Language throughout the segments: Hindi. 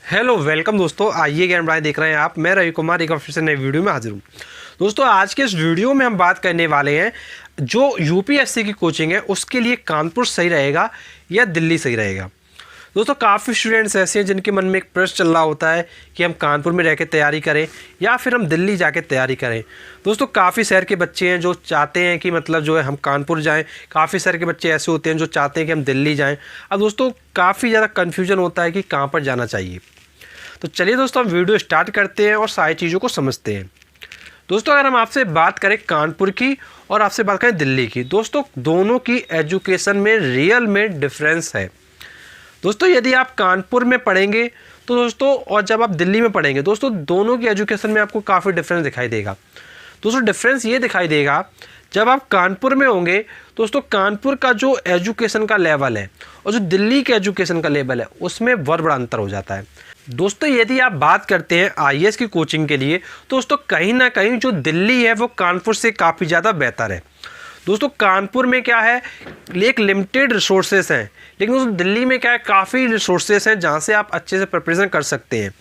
हेलो वेलकम दोस्तों, आइए ज्ञान बढ़ाएं देख रहे हैं आप। मैं रवि कुमार एक फिर से नई वीडियो में हाजिर हूँ। दोस्तों आज के इस वीडियो में हम बात करने वाले हैं जो यूपीएससी की कोचिंग है उसके लिए कानपुर सही रहेगा या दिल्ली सही रहेगा। दोस्तों काफ़ी स्टूडेंट्स ऐसे हैं जिनके मन में एक प्रश्न चल रहा होता है कि हम कानपुर में रह के तैयारी करें या फिर हम दिल्ली जाके तैयारी करें। दोस्तों काफ़ी शहर के बच्चे हैं जो चाहते हैं कि मतलब जो है हम कानपुर जाएं, काफ़ी शहर के बच्चे ऐसे होते हैं जो चाहते हैं कि हम दिल्ली जाएं। अब दोस्तों काफ़ी ज़्यादा कन्फ्यूजन होता है कि कहाँ पर जाना चाहिए। तो चलिए दोस्तों हम वीडियो स्टार्ट करते हैं और सारी चीज़ों को समझते हैं। दोस्तों अगर हम आपसे बात करें कानपुर की और आपसे बात करें दिल्ली की, दोस्तों दोनों की एजुकेशन में रियल में डिफरेंस है। दोस्तों यदि आप कानपुर में पढ़ेंगे तो दोस्तों और जब आप दिल्ली में पढ़ेंगे दोस्तों दोनों की एजुकेशन में आपको काफ़ी डिफरेंस दिखाई देगा। दोस्तों डिफरेंस ये दिखाई देगा जब आप कानपुर में होंगे दोस्तों कानपुर का जो एजुकेशन का लेवल है और जो दिल्ली के एजुकेशन का लेवल है उसमें बहुत बड़ा अंतर हो जाता है। दोस्तों यदि आप बात करते हैं आईएएस की कोचिंग के लिए तो दोस्तों कहीं ना कहीं जो दिल्ली है वो कानपुर से काफ़ी ज़्यादा बेहतर है। दोस्तों कानपुर में क्या है, एक लिमिटेड रिसोर्सेस हैं, लेकिन दोस्तों दिल्ली में क्या है, काफ़ी रिसोर्सेस हैं जहाँ से आप अच्छे से प्रिपरेशन कर सकते हैं।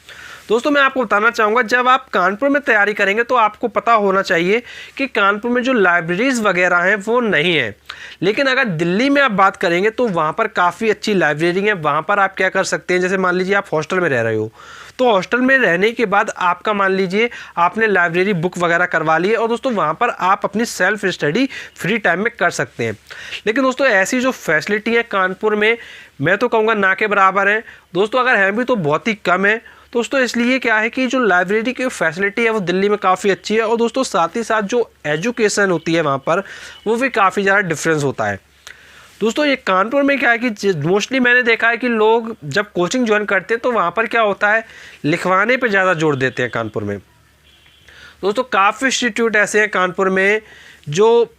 दोस्तों मैं आपको बताना चाहूँगा जब आप कानपुर में तैयारी करेंगे तो आपको पता होना चाहिए कि कानपुर में जो लाइब्रेरीज़ वगैरह हैं वो नहीं है, लेकिन अगर दिल्ली में आप बात करेंगे तो वहाँ पर काफ़ी अच्छी लाइब्रेरी है। वहाँ पर आप क्या कर सकते हैं, जैसे मान लीजिए आप हॉस्टल में रह रहे हो तो हॉस्टल में रहने के बाद आपका मान लीजिए आपने लाइब्रेरी बुक वगैरह करवा ली है और दोस्तों वहाँ पर आप अपनी सेल्फ स्टडी फ्री टाइम में कर सकते हैं। लेकिन दोस्तों ऐसी जो फैसिलिटी है कानपुर में मैं तो कहूँगा ना के बराबर है। दोस्तों अगर है भी तो बहुत ही कम है। दोस्तों इसलिए क्या है कि जो लाइब्रेरी की फैसिलिटी है वो दिल्ली में काफ़ी अच्छी है और दोस्तों साथ ही साथ जो एजुकेशन होती है वहाँ पर वो भी काफ़ी ज़्यादा डिफरेंस होता है। दोस्तों ये कानपुर में क्या है कि मोस्टली मैंने देखा है कि लोग जब कोचिंग ज्वाइन करते हैं तो वहाँ पर क्या होता है, लिखवाने पे ज़्यादा जोर देते हैं कानपुर में। दोस्तों काफ़ी इंस्टीट्यूट ऐसे हैं कानपुर में जो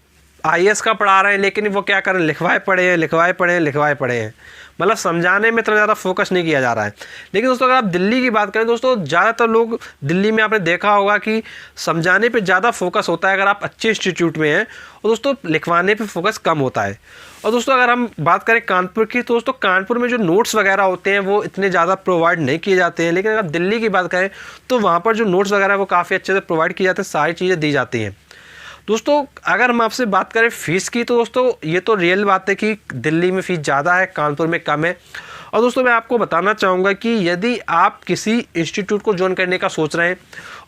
आईएएस का पढ़ा रहे हैं लेकिन वो क्या करें, लिखवाए पढ़े हैं, मतलब समझाने में इतना ज़्यादा फोकस नहीं किया जा रहा है। लेकिन दोस्तों अगर आप दिल्ली की बात करें दोस्तों ज़्यादातर लोग दिल्ली में आपने देखा होगा कि समझाने पे ज़्यादा फोकस होता है अगर आप अच्छे इंस्टीट्यूट में हैं, और दोस्तों लिखवाने पे फोकस कम होता है। और दोस्तों अगर हम बात करें कानपुर की तो दोस्तों कानपुर में जो नोट्स वगैरह होते हैं वो इतने ज़्यादा प्रोवाइड नहीं किए जाते हैं, लेकिन अगर दिल्ली की बात करें तो वहाँ पर जो नोट्स वगैरह वो काफ़ी अच्छे से प्रोवाइड किए जाते हैं, सारी चीज़ें दी जाती हैं। दोस्तों अगर हम आपसे बात करें फ़ीस की तो दोस्तों ये तो रियल बात है कि दिल्ली में फ़ीस ज़्यादा है, कानपुर में कम है। और दोस्तों मैं आपको बताना चाहूँगा कि यदि आप किसी इंस्टीट्यूट को ज्वाइन करने का सोच रहे हैं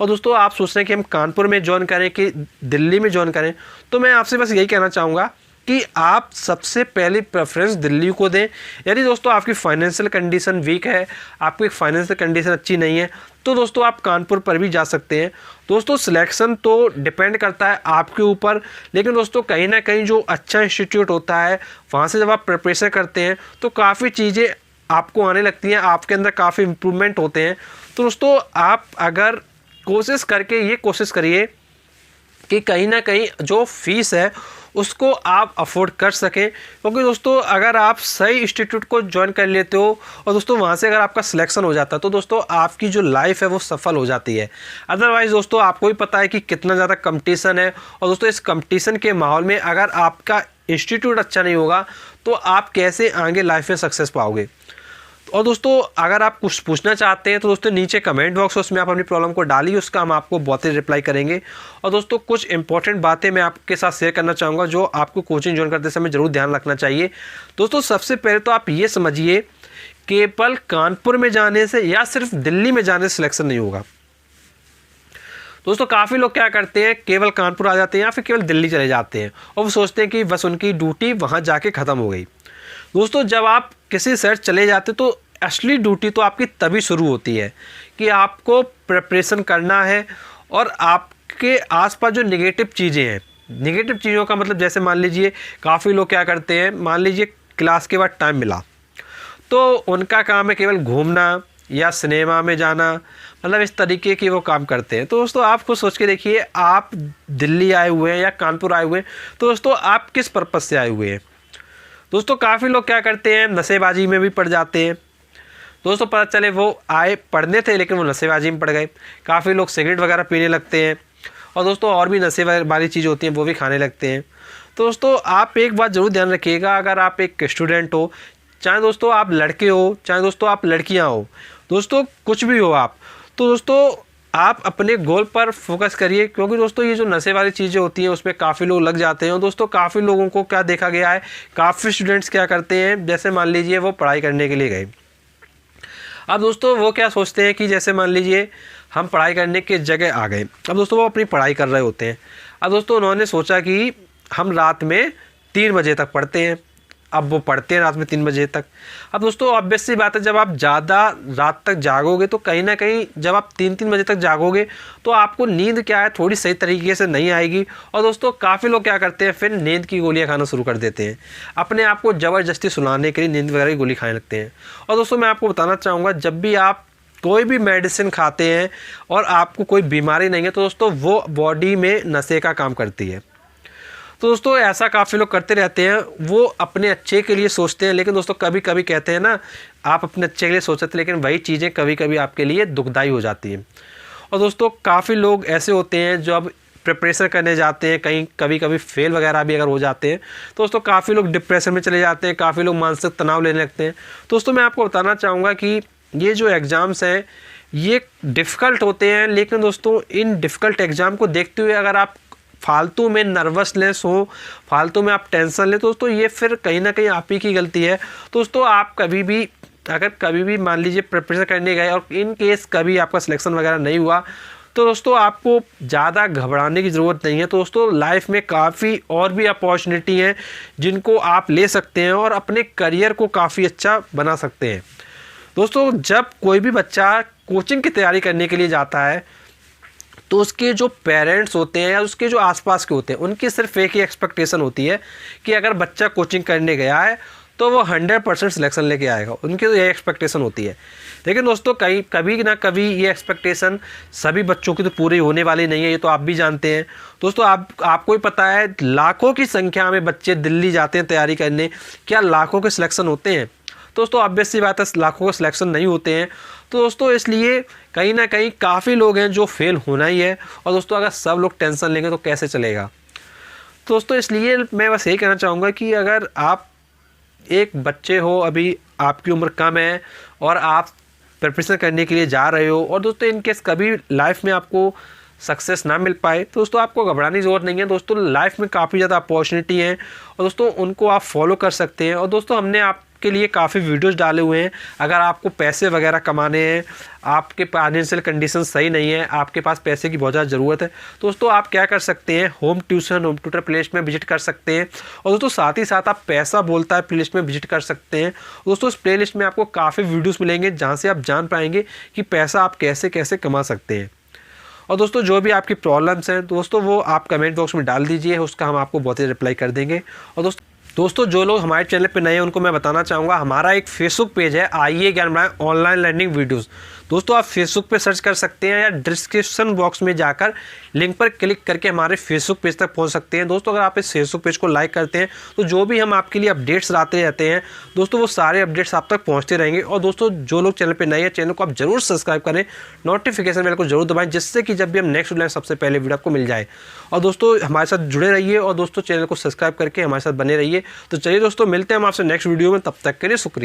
और दोस्तों आप सोच रहे हैं कि हम कानपुर में ज्वाइन करें कि दिल्ली में ज्वाइन करें, तो मैं आपसे बस यही कहना चाहूँगा कि आप सबसे पहले प्रेफरेंस दिल्ली को दें। यदि दोस्तों आपकी फाइनेंशियल कंडीशन वीक है, आपकी फाइनेंशियल कंडीशन अच्छी नहीं है, तो दोस्तों आप कानपुर पर भी जा सकते हैं। दोस्तों सिलेक्शन तो डिपेंड करता है आपके ऊपर, लेकिन दोस्तों कहीं ना कहीं जो अच्छा इंस्टीट्यूट होता है वहाँ से जब आप प्रिपरेशन करते हैं तो काफ़ी चीज़ें आपको आने लगती हैं, आपके अंदर काफ़ी इम्प्रूवमेंट होते हैं। तो दोस्तों आप अगर कोशिश करके ये कोशिश करिए कि कहीं ना कहीं जो फीस है उसको आप अफोर्ड कर सकें, क्योंकि दोस्तों अगर आप सही इंस्टीट्यूट को ज्वाइन कर लेते हो और दोस्तों वहाँ से अगर आपका सिलेक्शन हो जाता है तो दोस्तों आपकी जो लाइफ है वो सफल हो जाती है। अदरवाइज़ दोस्तों आपको भी पता है कि कितना ज़्यादा कंपटीशन है, और दोस्तों इस कंपटीशन के माहौल में अगर आपका इंस्टीट्यूट अच्छा नहीं होगा तो आप कैसे आगे लाइफ में सक्सेस पाओगे। और दोस्तों अगर आप कुछ पूछना चाहते हैं तो दोस्तों नीचे कमेंट बॉक्स है, उसमें आप अपनी प्रॉब्लम को डालिए, उसका हम आपको बहुत ही रिप्लाई करेंगे। और दोस्तों कुछ इंपॉर्टेंट बातें मैं आपके साथ शेयर करना चाहूँगा जो आपको कोचिंग ज्वाइन करते समय ज़रूर ध्यान रखना चाहिए। दोस्तों सबसे पहले तो आप ये समझिए केवल कानपुर में जाने से या सिर्फ दिल्ली में जाने से सिलेक्शन नहीं होगा। दोस्तों काफ़ी लोग क्या करते हैं, केवल कानपुर आ जाते हैं या फिर केवल दिल्ली चले जाते हैं और वो सोचते हैं कि बस उनकी ड्यूटी वहाँ जाके ख़त्म हो गई। दोस्तों जब आप किसी शहर चले जाते तो असली ड्यूटी तो आपकी तभी शुरू होती है कि आपको प्रिपरेशन करना है और आपके आसपास जो नेगेटिव चीज़ें हैं, नेगेटिव चीज़ों का मतलब जैसे मान लीजिए काफ़ी लोग क्या करते हैं, मान लीजिए क्लास के बाद टाइम मिला तो उनका काम है केवल घूमना या सिनेमा में जाना, मतलब इस तरीके के वो काम करते हैं। तो दोस्तों आप खुद सोच के देखिए, आप दिल्ली आए हुए हैं या कानपुर आए हुए हैं तो दोस्तों आप किस पर्पज़ से आए हुए हैं। दोस्तों काफ़ी लोग क्या करते हैं, नशेबाजी में भी पड़ जाते हैं। दोस्तों पता चले वो आए पढ़ने थे लेकिन वो नशेबाजी में पड़ गए। काफ़ी लोग सिगरेट वगैरह पीने लगते हैं और दोस्तों और भी नशे वाली चीज़ होती हैं वो भी खाने लगते हैं। तो दोस्तों आप एक बात ज़रूर ध्यान रखिएगा, अगर आप एक स्टूडेंट हो, चाहे दोस्तों आप लड़के हो चाहे दोस्तों आप लड़कियां हो, दोस्तों कुछ भी हो आप, तो दोस्तों आप अपने गोल पर फोकस करिए, क्योंकि दोस्तों ये जो नशे वाली चीज़ें होती हैं उसमें काफ़ी लोग लग जाते हैं। और दोस्तों काफ़ी लोगों को क्या देखा गया है, काफ़ी स्टूडेंट्स क्या करते हैं, जैसे मान लीजिए वो पढ़ाई करने के लिए गए, अब दोस्तों वो क्या सोचते हैं कि जैसे मान लीजिए हम पढ़ाई करने की जगह आ गए, अब दोस्तों वो अपनी पढ़ाई कर रहे होते हैं। अब दोस्तों उन्होंने सोचा कि हम रात में 3 बजे तक पढ़ते हैं, अब वो पढ़ते हैं रात में 3 बजे तक। अब दोस्तों ऑब्वियस सी बात है, जब आप ज़्यादा रात तक जागोगे तो कहीं ना कहीं जब आप 3-3 बजे तक जागोगे तो आपको नींद क्या है थोड़ी सही तरीके से नहीं आएगी। और दोस्तों काफ़ी लोग क्या करते हैं, फिर नींद की गोलियां खाना शुरू कर देते हैं, अपने आप को ज़बरदस्ती सुलाने के लिए नींद वगैरह की गोली खाने लगते हैं। और दोस्तों मैं आपको बताना चाहूँगा, जब भी आप कोई भी मेडिसिन खाते हैं और आपको कोई बीमारी नहीं है तो दोस्तों वो बॉडी में नशे का काम करती है। तो दोस्तों ऐसा काफ़ी लोग करते रहते हैं, वो अपने अच्छे के लिए सोचते हैं, लेकिन दोस्तों कभी कभी कहते हैं ना, आप अपने अच्छे के लिए सोचते हैं लेकिन वही चीज़ें कभी कभी आपके लिए दुखदाई हो जाती हैं। और दोस्तों काफ़ी लोग ऐसे होते हैं जो अब प्रिपरेशन करने जाते हैं, कहीं कभी कभी फेल वगैरह भी अगर हो जाते हैं तो दोस्तों काफ़ी लोग डिप्रेशन में चले जाते हैं, काफ़ी लोग मानसिक तनाव लेने लगते हैं। दोस्तों मैं आपको बताना चाहूँगा कि ये जो एग्ज़ाम्स हैं ये डिफ़िकल्ट होते हैं, लेकिन दोस्तों इन डिफ़िकल्ट एग्ज़ाम को देखते हुए अगर आप फालतू में नर्वसनेस हो, फालतू में आप टेंशन लें तो दोस्तों ये फिर कहीं ना कहीं आप ही की गलती है। दोस्तों आप कभी भी अगर कभी भी मान लीजिए प्रिपरेशन करने गए और इन केस कभी आपका सिलेक्शन वगैरह नहीं हुआ तो दोस्तों आपको ज़्यादा घबराने की ज़रूरत नहीं है। तो दोस्तों लाइफ में काफ़ी और भी अपॉर्चुनिटी हैं जिनको आप ले सकते हैं और अपने करियर को काफ़ी अच्छा बना सकते हैं। दोस्तों जब कोई भी बच्चा कोचिंग की तैयारी करने के लिए जाता है तो उसके जो पेरेंट्स होते हैं या उसके जो आसपास के होते हैं उनकी सिर्फ एक ही एक्सपेक्टेशन होती है कि अगर बच्चा कोचिंग करने गया है तो वो 100% सिलेक्शन लेके आएगा, उनकी तो ये एक्सपेक्टेशन होती है। लेकिन दोस्तों कभी ना कभी ये एक्सपेक्टेशन सभी बच्चों की तो पूरी होने वाली नहीं है, ये तो आप भी जानते हैं। दोस्तों आपको ही पता है लाखों की संख्या में बच्चे दिल्ली जाते हैं तैयारी करने, क्या लाखों के सिलेक्शन होते हैं? दोस्तों ऑब्वियस सी बात है लाखों के सिलेक्शन नहीं होते हैं। तो दोस्तों इसलिए कहीं ना कहीं काफ़ी लोग हैं जो फेल होना ही है। और दोस्तों अगर सब लोग टेंशन लेंगे तो कैसे चलेगा। तो दोस्तों इसलिए मैं बस यही कहना चाहूँगा कि अगर आप एक बच्चे हो, अभी आपकी उम्र कम है और आप प्रिपरेशन करने के लिए जा रहे हो और दोस्तों इनकेस कभी लाइफ में आपको सक्सेस ना मिल पाए तो दोस्तों आपको घबराने की ज़रूरत नहीं है। दोस्तों लाइफ में काफ़ी ज़्यादा अपॉर्चुनिटी हैं और दोस्तों उनको आप फॉलो कर सकते हैं। और दोस्तों हमने आपके लिए काफ़ी वीडियोस डाले हुए हैं, अगर आपको पैसे वगैरह कमाने हैं, आपके फाइनेंशियल कंडीशन सही नहीं है, आपके पास पैसे की बहुत ज़्यादा ज़रूरत है, दोस्तों आप क्या कर सकते हैं, home tuition home tutor playlist में विजिट कर सकते हैं। और दोस्तों साथ ही साथ आप पैसा बोलता है प्लेलिस्ट में विजिट कर सकते हैं। दोस्तों इस प्लेलिस्ट में आपको काफ़ी वीडियोज़ मिलेंगे जहाँ से आप जान पाएंगे कि पैसा आप कैसे कैसे कमा सकते हैं। और दोस्तों जो भी आपकी प्रॉब्लम्स हैं दोस्तों वो आप कमेंट बॉक्स में डाल दीजिए, उसका हम आपको बहुत ही रिप्लाई कर देंगे। और दोस्तों जो लोग हमारे चैनल पे नए हैं उनको मैं बताना चाहूँगा, हमारा एक फेसबुक पेज है आइए ज्ञान बढ़ाएं ऑनलाइन लर्निंग वीडियोस। दोस्तों आप फेसबुक पे सर्च कर सकते हैं या डिस्क्रिप्शन बॉक्स में जाकर लिंक पर क्लिक करके हमारे फेसबुक पेज तक पहुंच सकते हैं। दोस्तों अगर आप इस फेसबुक पेज को लाइक करते हैं तो जो भी हम आपके लिए अपडेट्स लाते रहते हैं दोस्तों वो सारे अपडेट्स आप तक पहुँचते रहेंगे। और दोस्तों जो लोग चैनल पर नए हैं चैनल को आप जरूर सब्सक्राइब करें, नोटिफिकेशन बेल को जरूर दबाएं, जिससे कि जब भी हम नेक्स्ट वीडियो सबसे पहले वीडियो आपको मिल जाए। और दोस्तों हमारे साथ जुड़े रहिए और दोस्तों चैनल को सब्सक्राइब करके हमारे साथ बने रहिए। तो चलिए दोस्तों मिलते हैं हम आपसे नेक्स्ट वीडियो में, तब तक के लिए शुक्रिया।